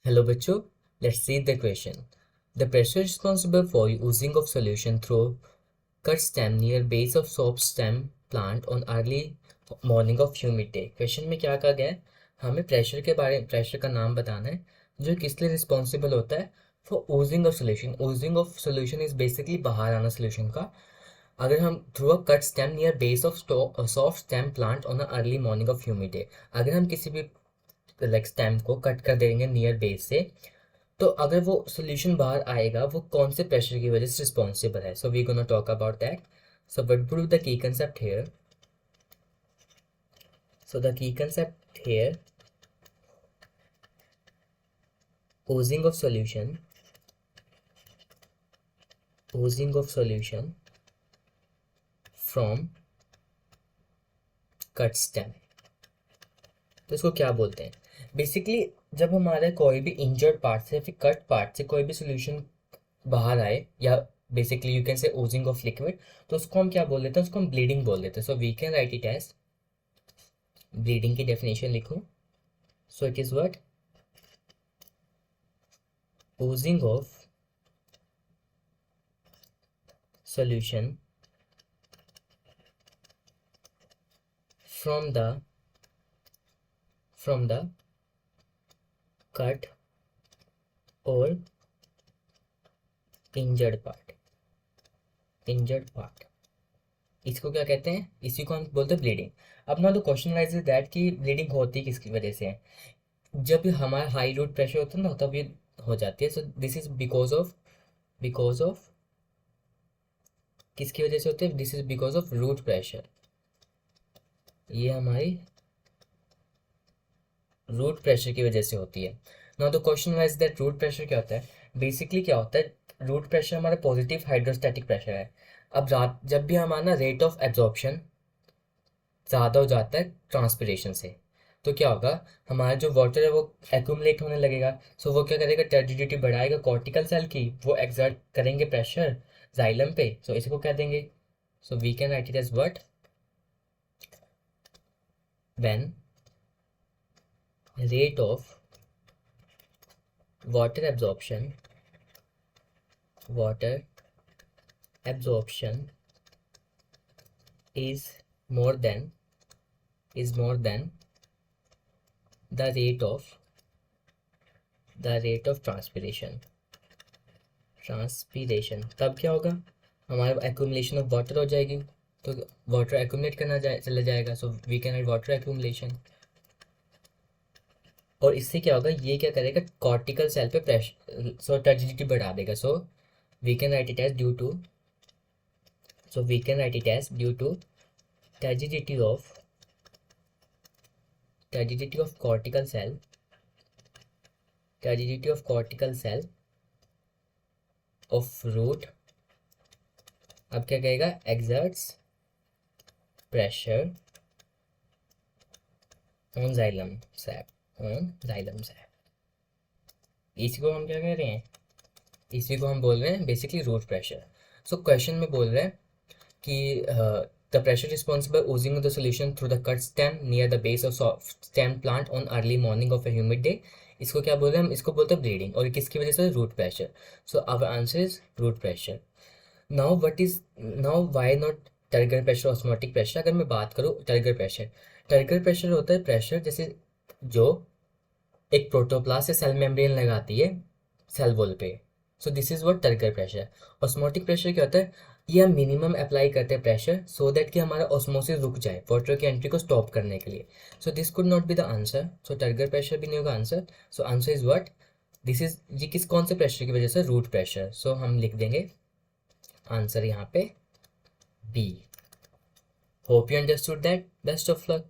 Hello बच्चों, let's see the question. The pressure responsible for oozing of solution through cut stem near base of soap stem plant on early morning of humid day. Question में क्या कहा गया है, हमें pressure का नाम बताना है जो किस लिए रिस्पॉन्सिबल होता है for Ojing of solution. Ojing of solution is basically बाहर आना सोल्यूशन का. अगर हम through a cut stem near base of soft stem plant on a early morning of humid day, अगर हम किसी भी लाइक स्टेम को कट कर देंगे नियर बेस से, तो अगर वो सोल्यूशन बाहर आएगा वो कौन से प्रेशर की वजह से रिस्पॉन्सिबल है. So we gonna talk about that. So what would be the key concept here. So the key concept here, oozing of solution from cut stem. तो इसको क्या बोलते हैं. बेसिकली जब हमारे कोई भी इंजर्ड पार्ट से फिर कट पार्ट से कोई भी सोल्यूशन बाहर आए, या basically you can say Ojing of liquid, तो उसको हम क्या बोल देते हैं, उसको हम ब्लीडिंग बोल देते हैं. So we can write it as, bleeding की डेफिनेशन लिखूं. So it is what, oozing of solution from the cut or injured part. इसको क्या कहते हैं, इसी को हम बोलते हैं ब्लीडिंग. अब ना तो क्वेश्चन राइज इज दैट कि ब्लीडिंग होती किसकी वजह से है. जब हमारा हाई रूट प्रेशर होता है ना तब ये हो जाती है. So this is because of किसकी वजह से होते हैं, this is because of root pressure. ये हमारी रूट प्रेशर की वजह से होती है. Now the question wise that root pressure क्या होता है. बेसिकली क्या होता है, रूट प्रेशर हमारा पॉजिटिव हाइड्रोस्टैटिक प्रेशर है. अब जब भी हमारा रेट ऑफ एब्जॉर्प्शन ज़्यादा हो जाता है ट्रांसपिरेशन से, तो क्या होगा, हमारा जो वाटर है वो एक्यूमुलेट होने लगेगा. सो वो क्या करेगा, टर्जिडिटी बढ़ाएगा कॉर्टिकल सेल की, वो एक्सर्ट करेंगे प्रेशर जाइलम पे. सो इसको क्या देंगे, so we can write it as what, when rate of water absorption is more than the rate of transpiration. तब क्या होगा, हमारा एक्यूमुलेशन ऑफ वाटर हो जाएगी, तो वाटर एक्यूमुलेट करना चला जाएगा. So we can write water accumulation. और इससे क्या होगा, ये क्या करेगा, कॉर्टिकल सेल पे प्रेशर, सो टर्जिडिटी बढ़ा देगा. So we can write it as due to turgidity of cortical cell of root. अब क्या कहेगा, exerts pressure on xylem sap. इसी को हम क्या कह रहे हैं, इसी को हम बोल रहे हैं basically root pressure. So question में बोल रहे हैं कि the pressure responsible oozing of the solution through the cut stem near the base of soft stem plant on early morning of a humid day. इसको क्या बोल रहे हैं हम, इसको बोलते हैं ब्लीडिंग. और किसकी वजह से, root pressure. So our answer is root pressure. Now why not turgor pressure, osmotic pressure. अगर मैं बात करूँ टर्गर प्रेशर होता है प्रेशर जैसे जो एक प्रोटोप्लास्ट या सेल मेम्ब्रेन लगाती है सेल वॉल पे. सो this is what turgor pressure. Osmotic pressure क्या होता है, ये हम मिनिमम अप्लाई करते हैं प्रेशर सो दैट कि हमारा ऑस्मोसिस रुक जाए वाटर की एंट्री को स्टॉप करने के लिए. So this could not be the answer. So turgor pressure भी नहीं होगा answer. So answer is what, this is, ये कौन से प्रेशर की वजह से, रूट प्रेशर. सो हम लिख देंगे आंसर यहाँ पे B. Hope you understood that. Best of luck.